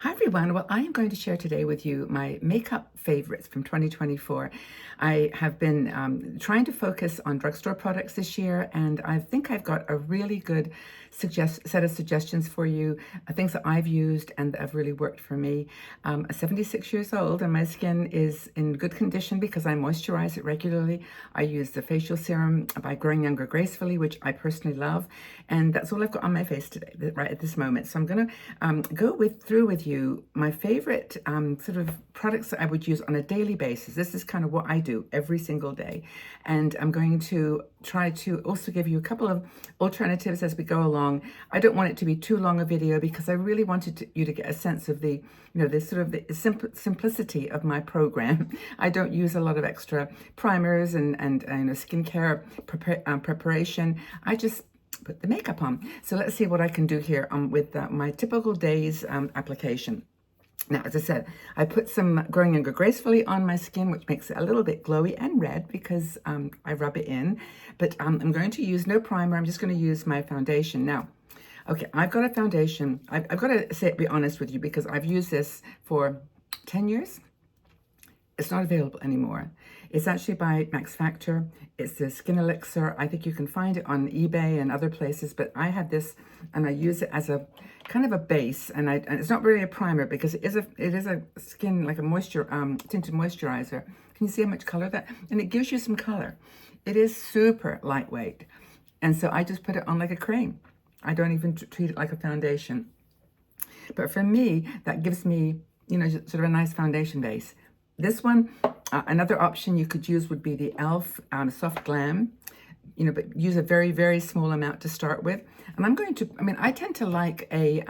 Hi everyone. Well, I am going to share today with you my makeup favorites from 2024. I have been trying to focus on drugstore products this year, and I think I've got a really good set of suggestions for you, things that I've used and that have really worked for me. I'm 76 years old, and my skin is in good condition because I moisturize it regularly. I use the facial serum by Growing Younger Gracefully, which I personally love, and that's all I've got on my face today, right at this moment. So I'm going to go through with you my favorite sort of products that I would use on a daily basis. This is kind of what I do every single day. And I'm going to try to also give you a couple of alternatives as we go along. I don't want it to be too long a video because I really wanted you to get a sense of the, this sort of the simplicity of my program. I don't use a lot of extra primers and skincare preparation. I just put the makeup on. So let's see what I can do here with my typical day's application. Now, as I said, I put some Growing Younger Gracefully on my skin, which makes it a little bit glowy and red because I rub it in. But I'm going to use no primer. I'm just going to use my foundation. Now, okay, I've got a foundation. I've got to be honest with you because I've used this for 10 years. It's not available anymore. It's actually by Max Factor. It's the Skin Elixir. I think you can find it on eBay and other places, but I have this and I use it as a kind of a base, and it's not really a primer because it is a skin, like a moisture tinted moisturizer. Can you see how much color that? And it gives you some color. It is super lightweight. And so I just put it on like a cream. I don't even treat it like a foundation. But for me, that gives me, sort of a nice foundation base. This one, another option you could use would be the e.l.f. Soft Glam, but use a very, very small amount to start with. And I'm going to, I tend to like a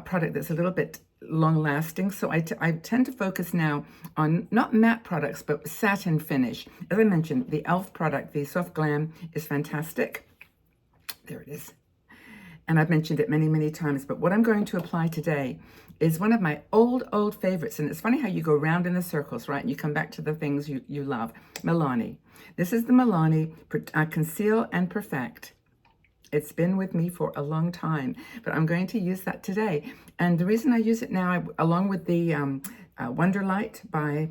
product that's a little bit long lasting. So I tend to focus now on not matte products, but satin finish. As I mentioned, the e.l.f. product, the Soft Glam, is fantastic. There it is. And I've mentioned it many, many times, but what I'm going to apply today is one of my old favorites. And it's funny how you go round in the circles, right? And you come back to the things you love. Milani. This is the Milani Conceal and Perfect. It's been with me for a long time, but I'm going to use that today. And the reason I use it now, along with the Wonderlight by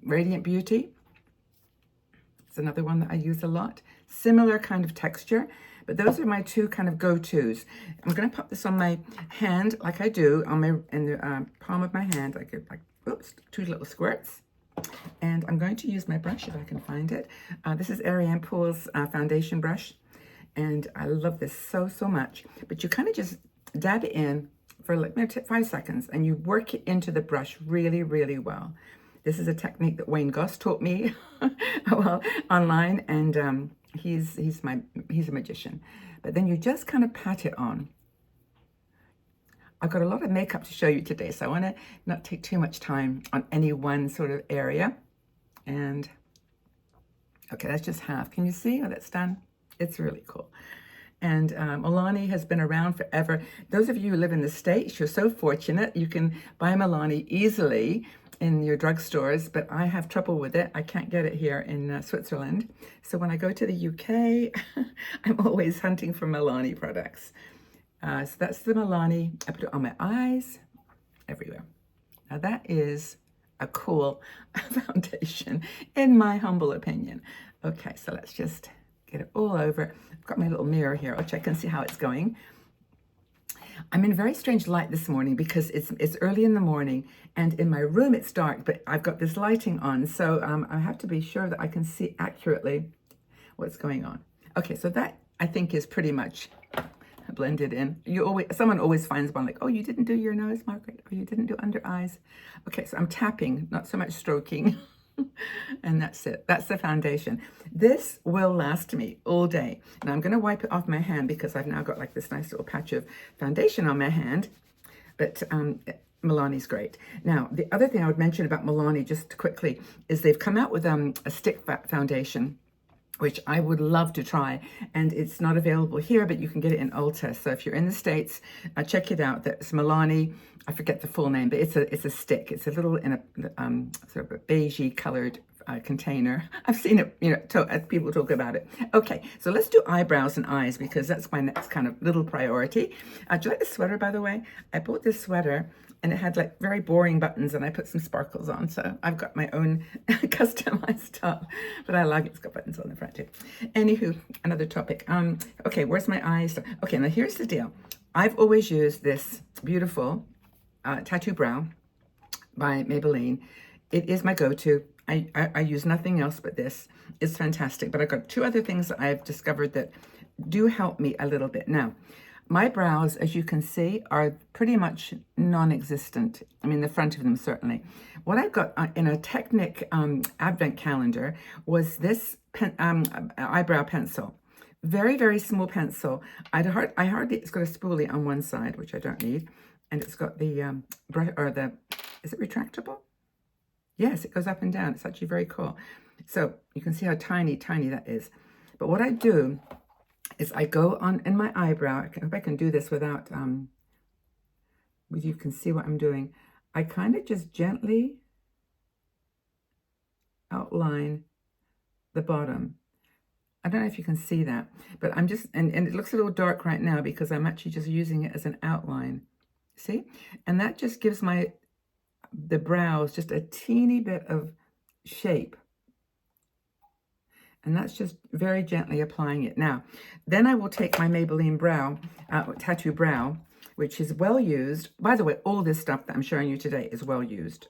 Radiant Beauty, it's another one that I use a lot. Similar kind of texture, but those are my two kind of go-tos. I'm going to pop this on my hand like I do in the palm of my hand. I get two little squirts. And I'm going to use my brush if I can find it. This is Ariane Poole's foundation brush. And I love this so much. But you kind of just dab it in for like maybe 5 seconds and you work it into the brush really, really well. This is a technique that Wayne Goss taught me online, and he's a magician. But then you just kind of pat it on. I've got a lot of makeup to show you today, so I want to not take too much time on any one sort of area. And okay, that's just half. Can you see how that's done? It's really cool. And Milani has been around forever. Those of you who live in the States, you're so fortunate. You can buy Milani easily in your drugstores, but I have trouble with it. I can't get it here in Switzerland. So when I go to the UK, I'm always hunting for Milani products. So that's the Milani. I put it on my eyes, everywhere. Now that is a cool foundation, in my humble opinion. Okay, so let's just get it all over. I've got my little mirror here. I'll check and see how it's going. I'm in very strange light this morning because it's early in the morning, and in my room it's dark, but I've got this lighting on, so I have to be sure that I can see accurately what's going on. Okay, so that I think is pretty much blended in. Someone always finds one like, oh, you didn't do your nose, Margaret, or you didn't do under eyes. Okay, so I'm tapping, not so much stroking. And that's it. That's the foundation. This will last me all day. Now I'm going to wipe it off my hand because I've now got like this nice little patch of foundation on my hand. But Milani's great. Now, the other thing I would mention about Milani just quickly is they've come out with a stick foundation, which I would love to try, and it's not available here, but you can get it in Ulta. So if you're in the States, check it out. That's Milani. I forget the full name, but it's a stick. It's a little in a sort of a beigey colored container. I've seen it, people talk about it. Okay, so let's do eyebrows and eyes because that's my next kind of little priority. Do you like this sweater, by the way? I bought this sweater and it had like very boring buttons and I put some sparkles on. So I've got my own customized top, but I like it. It's got buttons on the front too. Anywho, another topic. Okay, where's my eyes? Okay, now here's the deal. I've always used this beautiful Tattoo Brow by Maybelline. It is my go-to. I use nothing else but this. It's fantastic. But I've got two other things that I've discovered that do help me a little bit. Now, my brows, as you can see, are pretty much non-existent. I mean, the front of them, certainly. What I've got in a Technic advent calendar was this eyebrow pencil. Very, very small pencil. It's got a spoolie on one side, which I don't need. And it's got the brush, is it retractable? Yes, it goes up and down. It's actually very cool. So you can see how tiny, tiny that is. But what I do is I go on in my eyebrow. I hope I can do this without, you can see what I'm doing. I kind of just gently outline the bottom. I don't know if you can see that, but I'm just, and it looks a little dark right now because I'm actually just using it as an outline. See? And that just gives the brows just a teeny bit of shape. And that's just very gently applying it. Now, then I will take my Maybelline Tattoo Brow, which is well used. By the way, all this stuff that I'm showing you today is well used.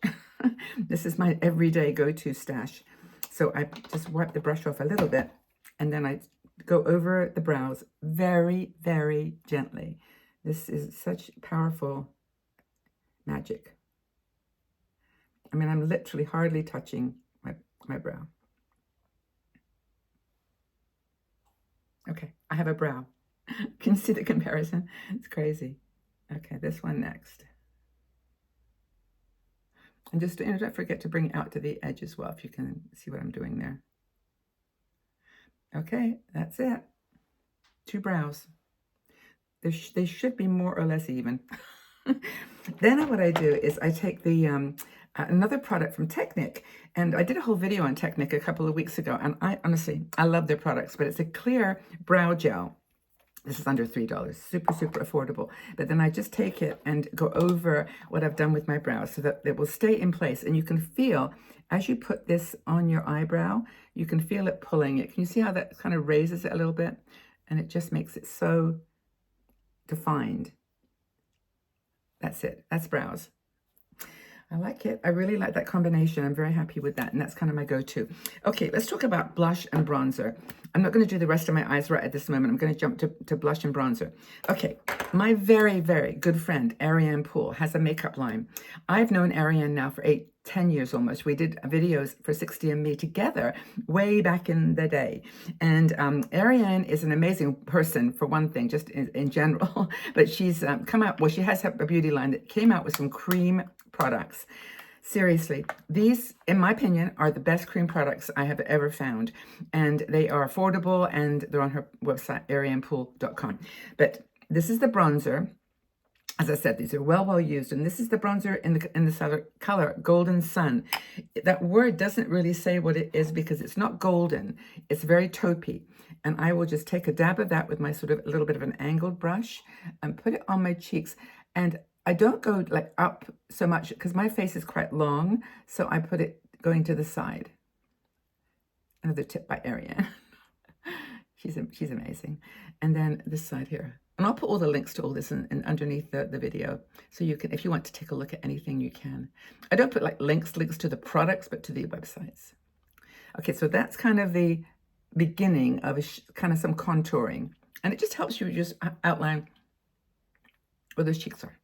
This is my everyday go-to stash. So I just wipe the brush off a little bit, and then I go over the brows very, very gently. This is such powerful magic. I mean, I'm literally hardly touching my brow. Okay, I have a brow. Can you see the comparison? It's crazy. Okay, this one next. And just, don't forget to bring it out to the edge as well, if you can see what I'm doing there. Okay, that's it. Two brows. They should be more or less even. Then what I do is I take the another product from Technic, and I did a whole video on Technic a couple of weeks ago, and I love their products, but it's a clear brow gel. This is under $3, super, super affordable. But then I just take it and go over what I've done with my brows so that it will stay in place. And you can feel, as you put this on your eyebrow, you can feel it pulling it. Can you see how that kind of raises it a little bit? And it just makes it so defined. That's it. That's brows. I like it. I really like that combination. I'm very happy with that. And that's kind of my go-to. Okay, let's talk about blush and bronzer. I'm not going to do the rest of my eyes right at this moment. I'm going to jump to blush and bronzer. Okay, my very, very good friend, Ariane Poole, has a makeup line. I've known Ariane now for 10 years almost. We did videos for 60andMe together way back in the day. And Ariane is an amazing person, for one thing, just in general. But she's come out, well, she has a beauty line that came out with some cream products. Seriously, these, in my opinion, are the best cream products I have ever found. And they are affordable, and they're on her website, arianepoole.com. But this is the bronzer. As I said, these are well used, and this is the bronzer in the color Golden Sun. That word doesn't really say what it is because it's not golden. It's very taupey. And I will just take a dab of that with my sort of a little bit of an angled brush and put it on my cheeks. And I don't go like up so much because my face is quite long, so I put it going to the side. Another tip by Ariane. She's amazing. And then this side here. And I'll put all the links to all this in underneath the video. So you can, if you want to take a look at anything, you can. I don't put like links to the products, but to the websites. Okay, so that's kind of the beginning of kind of some contouring. And it just helps you just outline where those cheeks are.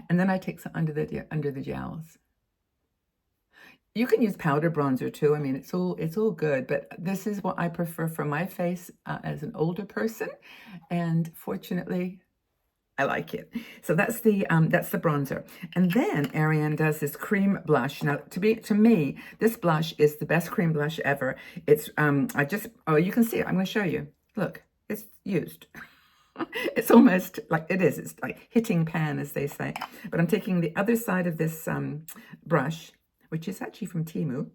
And then I take some under the jowls. You can use powder bronzer too. I mean, it's all good, but this is what I prefer for my face as an older person, and fortunately, I like it. So that's the bronzer. And then Ariane does this cream blush. Now, to me, this blush is the best cream blush ever. It's you can see it. I'm going to show you. Look, it's used. It's almost like it's like hitting pan, as they say. But I'm taking the other side of this brush, which is actually from Temu,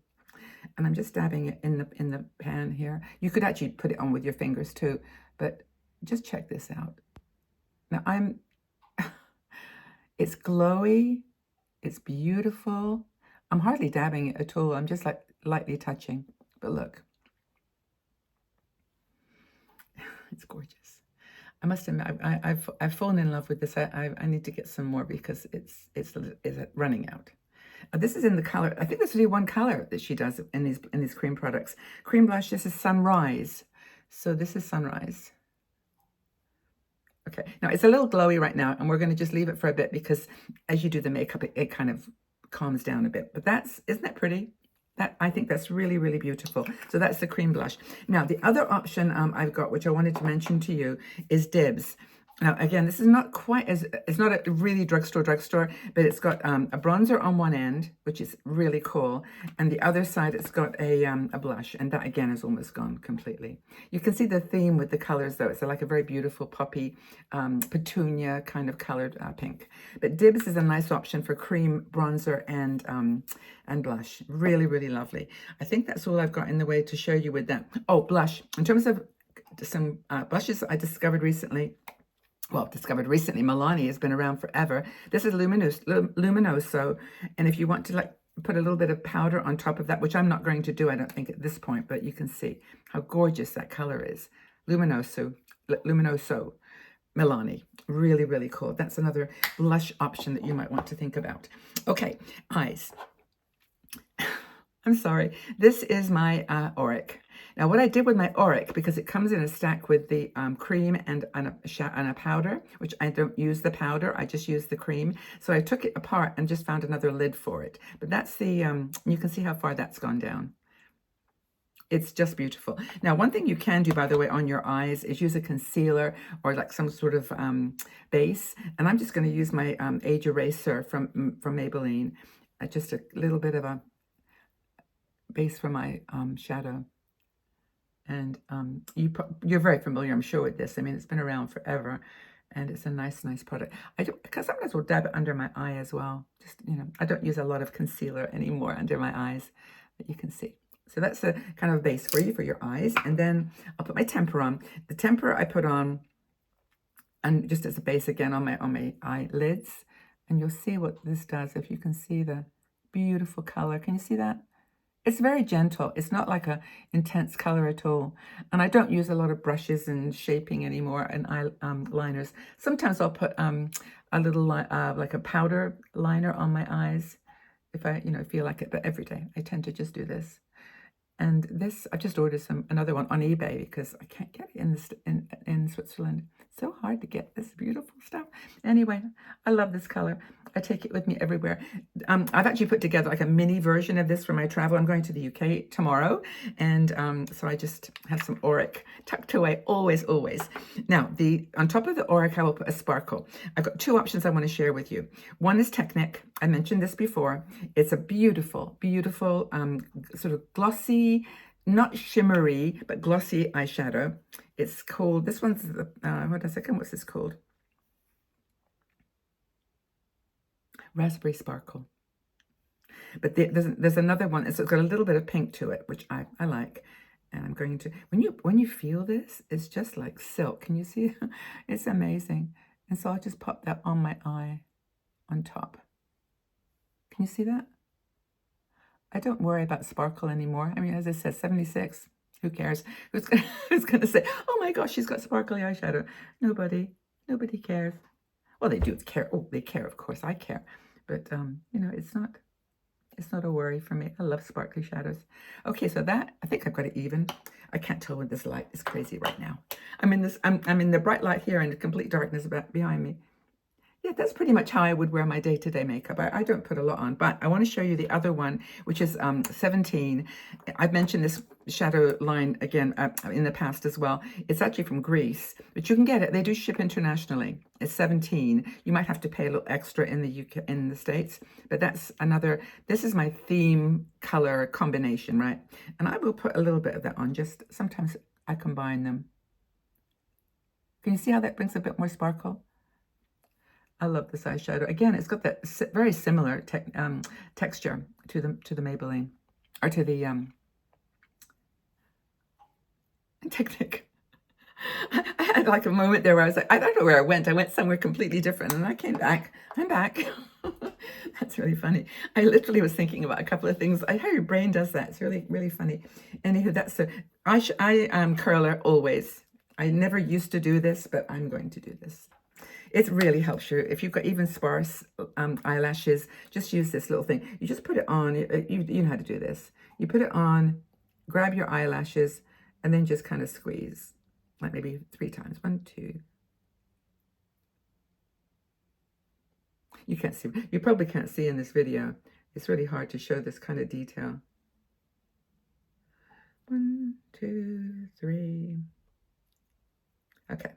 And I'm just dabbing it in the pan here. You could actually put it on with your fingers too, but just check this out. Now it's glowy, it's beautiful. I'm hardly dabbing it at all. I'm just like lightly touching, but look, it's gorgeous. I must admit, I've fallen in love with this. I need to get some more because it's running out. This is in the color. I think there's only one color that she does in these cream products. Cream blush. This is Sunrise. So this is Sunrise. Okay. Now it's a little glowy right now, and we're going to just leave it for a bit because as you do the makeup, it kind of calms down a bit. But isn't that pretty? I think that's really, really beautiful. So that's the cream blush. Now, the other option I've got, which I wanted to mention to you, is Dibs. Now, again, this is not quite it's not a really drugstore, but it's got a bronzer on one end, which is really cool. And the other side, it's got a blush. And that, again, is almost gone completely. You can see the theme with the colors, though. It's like a very beautiful poppy, petunia kind of colored pink. But Dibs is a nice option for cream, bronzer, and blush. Really, really lovely. I think that's all I've got in the way to show you with that. Oh, blush. In terms of some blushes I discovered recently, Milani has been around forever. This is Luminoso. And if you want to like put a little bit of powder on top of that, which I'm not going to do, I don't think at this point, but you can see how gorgeous that color is. Luminoso, Milani. Really, really cool. That's another blush option that you might want to think about. Okay, eyes. I'm sorry. This is my Auric. Now, what I did with my Auric, because it comes in a stack with the cream and a powder, which I don't use the powder, I just use the cream. So I took it apart and just found another lid for it. But that's the, you can see how far that's gone down. It's just beautiful. Now, one thing you can do, by the way, on your eyes is use a concealer or like some sort of base. And I'm just going to use my Age Eraser from Maybelline. Just a little bit of a base for my shadow. And you're very familiar, I'm sure, with this. I mean, it's been around forever, and it's a nice product. Because sometimes we'll dab it under my eye as well. Just, I don't use a lot of concealer anymore under my eyes, but you can see. So that's a kind of base for you for your eyes. And then I'll put my temper on. The temper I put on, and just as a base again on my eyelids. And you'll see what this does if you can see the beautiful color. Can you see that? It's very gentle. It's not like a intense color at all. And I don't use a lot of brushes and shaping anymore and liners. Sometimes I'll put a little like a powder liner on my eyes if I feel like it. But every day I tend to just do this. And this, I just ordered another one on eBay because I can't get it in Switzerland. It's so hard to get this beautiful stuff. Anyway, I love this color. I take it with me everywhere. I've actually put together like a mini version of this for my travel. I'm going to the UK tomorrow. And so I just have some Auric tucked away, always. Now, on top of the Auric, I will put a sparkle. I've got two options I want to share with you. One is Technic. I mentioned this before. It's a beautiful sort of glossy, not shimmery, but glossy eyeshadow. It's called, this one's, what's this called? Raspberry Sparkle. But there's another one. It's got a little bit of pink to it, which I like. And I'm going to, when you feel this, it's just like silk. Can you see? It's amazing. And so I'll just pop that on my eye on top. Can you see that? I don't worry about sparkle anymore. I mean, as I said, 76. Who cares? Who's going to say, oh my gosh, she's got sparkly eyeshadow? Nobody cares. Well, they do care. Oh, they care, of course. I care. But, it's not a worry for me. I love sparkly shadows. Okay, so that, I think I've got it even. I can't tell when this light is crazy right now. I'm in the bright light here and the complete darkness behind me. Yeah, that's pretty much how I would wear my day-to-day makeup. I don't put a lot on, but I want to show you the other one, which is 17. I've mentioned this shadow line again in the past as well. It's actually from Greece, but you can get it. They do ship internationally. It's 17. You might have to pay a little extra in the UK, in the States, but that's another. This is my theme color combination, right? And I will put a little bit of that on. Just sometimes I combine them. Can you see how that brings a bit more sparkle? I love this eyeshadow. Again, it's got that very similar texture to the Maybelline, or to the Technic. I had like a moment there where I was like, I don't know where I went. I went somewhere completely different and I came back. I'm back. That's really funny. I literally was thinking about a couple of things. How your brain does that. It's really, really funny. Anywho, that's so. I am curler always. I never used to do this, but I'm going to do this. It really helps you. If you've got even sparse eyelashes, just use this little thing. You just put it on. You know how to do this. You put it on, grab your eyelashes, and then just kind of squeeze. Like maybe 3 times. 1, 2. You can't see. You probably can't see in this video. It's really hard to show this kind of detail. 1, 2, 3. Okay.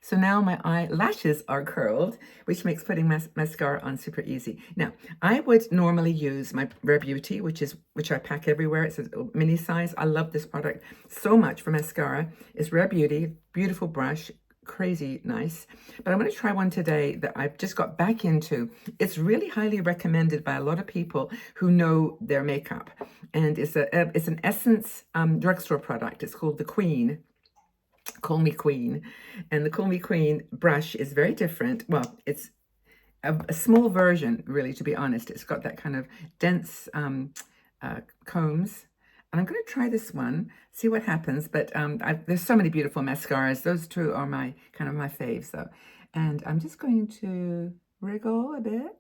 So now my eyelashes are curled, which makes putting mascara on super easy. Now, I would normally use my Rare Beauty, which I pack everywhere. It's a mini size. I love this product so much for mascara. It's Rare Beauty, beautiful brush, crazy nice. But I'm going to try one today that I've just got back into. It's really highly recommended by a lot of people who know their makeup. And it's an Essence drugstore product. It's called the Queen. Call Me Queen. And the Call Me Queen brush is very different. Well, it's a small version, really, to be honest. It's got that kind of dense combs. And I'm going to try this one, see what happens. But there's so many beautiful mascaras. Those two are my faves, though. And I'm just going to wriggle a bit.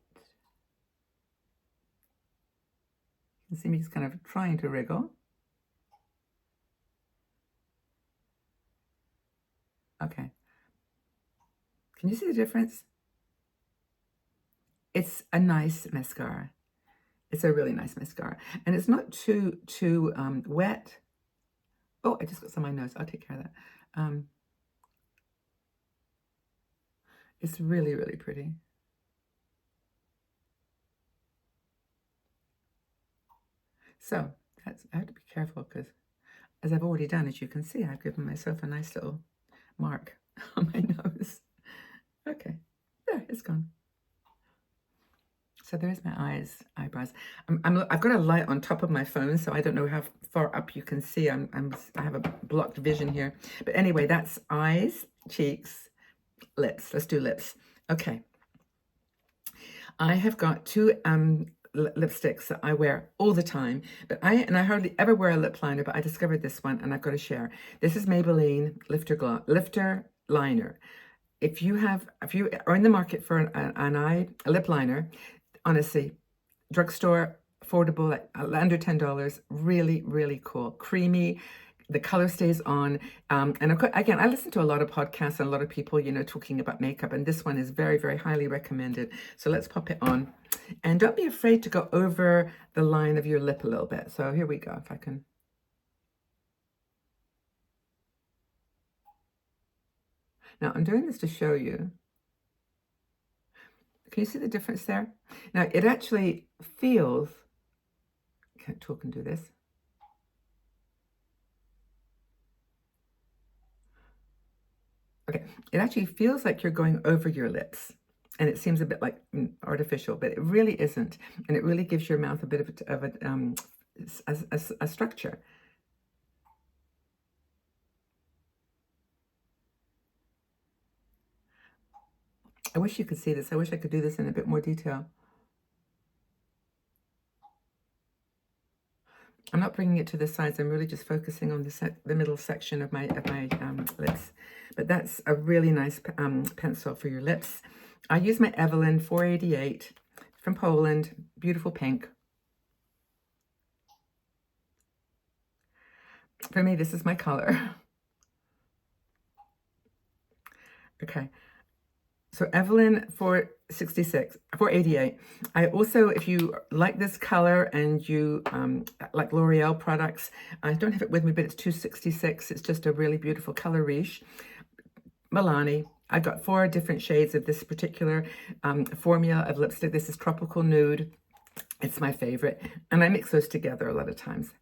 You can see me just kind of trying to wriggle. Okay. Can you see the difference? It's a nice mascara. It's a really nice mascara. And it's not too wet. Oh, I just got some on my nose. I'll take care of that. It's really, really pretty. So I have to be careful because, as I've already done, as you can see, I've given myself a nice little mark on my nose. Okay, there, it's gone. So there's my eyebrows. I've got a light on top of my phone, so I don't know how far up you can see. I have a blocked vision here. But anyway, that's eyes, cheeks, lips. Let's do lips. Okay. I have got 2 lipsticks that I wear all the time, but I hardly ever wear a lip liner, but I discovered this one and I've got to share. This is Maybelline Lifter Liner. If you are in the market for a lip liner, honestly, drugstore, affordable, like under $10, really, really cool, creamy. The color stays on. And again, I listen to a lot of podcasts and a lot of people, talking about makeup, and this one is very, very highly recommended. So let's pop it on. And don't be afraid to go over the line of your lip a little bit. So here we go, if I can. Now, I'm doing this to show you. Can you see the difference there? Now, it actually feels, I can't talk and do this. Okay, it actually feels like you're going over your lips, and it seems a bit like artificial, but it really isn't, and it really gives your mouth a bit of a structure. I wish you could see this. I wish I could do this in a bit more detail. I'm not bringing it to the sides. I'm really just focusing on the middle section of my lips. But that's a really nice pencil for your lips. I use my Eveline 488 from Poland. Beautiful pink. For me, this is my color. Okay. So Eveline 488. I also, if you like this color and you like L'Oreal products, I don't have it with me, but it's 266. It's just a really beautiful color riche. Milani. I got 4 different shades of this particular formula of lipstick. This is Tropical Nude. It's my favorite. And I mix those together a lot of times.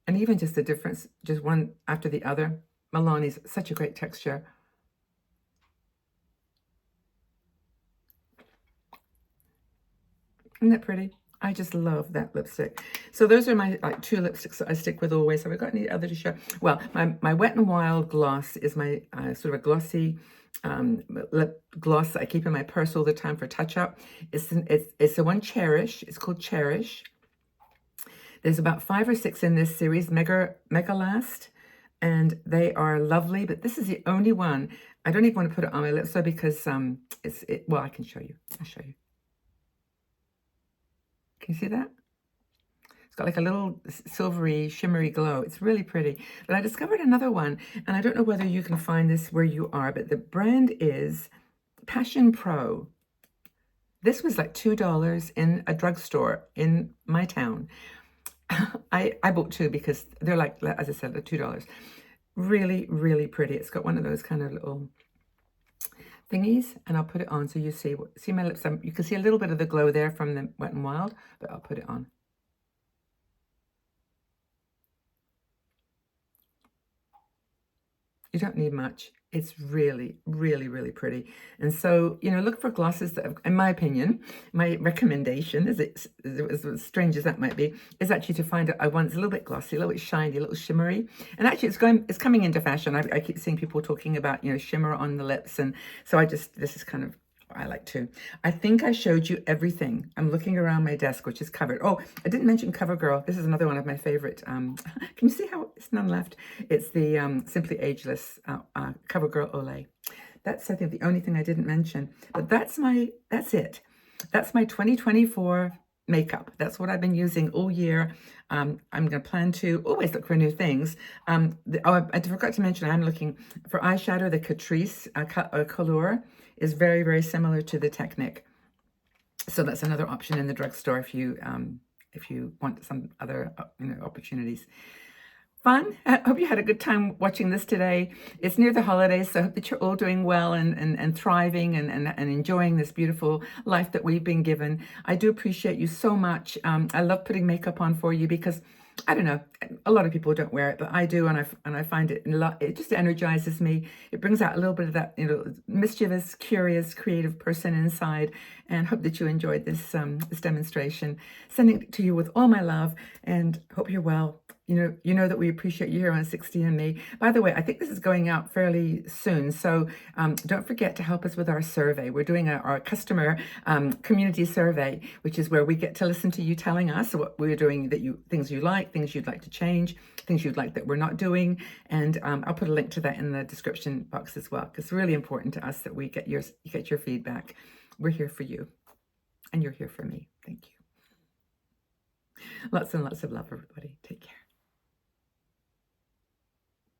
And even just the difference, just one after the other. Milani's such a great texture. Isn't that pretty? I just love that lipstick. So those are my like 2 lipsticks that I stick with always. Have I got any other to share? Well, my Wet n Wild gloss is my sort of a glossy lip gloss that I keep in my purse all the time for touch-up. It's the one Cherish. It's called Cherish. There's about 5 or 6 in this series, Mega Last, and they are lovely, but this is the only one. I don't even want to put it on my lips though, because well, I can show you. I'll show you. Can you see that? It's got like a little silvery, shimmery glow. It's really pretty. But I discovered another one, and I don't know whether you can find this where you are, but the brand is Passion Pro. This was like $2 in a drugstore in my town. I bought 2 because they're like, as I said, they're $2. Really, really pretty. It's got one of those kind of little thingies, and I'll put it on so you see my lips. You can see a little bit of the glow there from the Wet n Wild, but I'll put it on. You don't need much. It's really, really, really pretty. And so, you know, look for glosses that have, in my opinion, my recommendation, as strange as that might be, is actually to find a one that's a little bit glossy, a little bit shiny, a little shimmery. And actually it's coming into fashion. I keep seeing people talking about, you know, shimmer on the lips. And so this is kind of I like to. I think I showed you everything. I'm looking around my desk, which is covered. Oh, I didn't mention CoverGirl. This is another one of my favorite. Can you see how it's none left? It's the Simply Ageless CoverGirl Olay. That's, I think, the only thing I didn't mention. But that's it. That's my 2024 makeup. That's what I've been using all year. I'm going to plan to always look for new things. I forgot to mention, I'm looking for eyeshadow. The Catrice Color is very, very similar to the Technic. So that's another option in the drugstore if you want some other opportunities. Fun. I hope you had a good time watching this today. It's near the holidays, so I hope that you're all doing well and thriving and enjoying this beautiful life that we've been given. I do appreciate you so much. I love putting makeup on for you because, I don't know, a lot of people don't wear it, but I do, and I find it just energizes me. It brings out a little bit of that, mischievous, curious, creative person inside, and hope that you enjoyed this demonstration. Sending it to you with all my love, and hope you're well. You know that we appreciate you here on 60andMe. By the way, I think this is going out fairly soon, so don't forget to help us with our survey. We're doing our customer community survey, which is where we get to listen to you telling us what we're doing, things you like, things you'd like to change, things you'd like that we're not doing, and I'll put a link to that in the description box as well, because it's really important to us that we get your feedback. We're here for you, and you're here for me. Thank you. Lots and lots of love, everybody. Take care.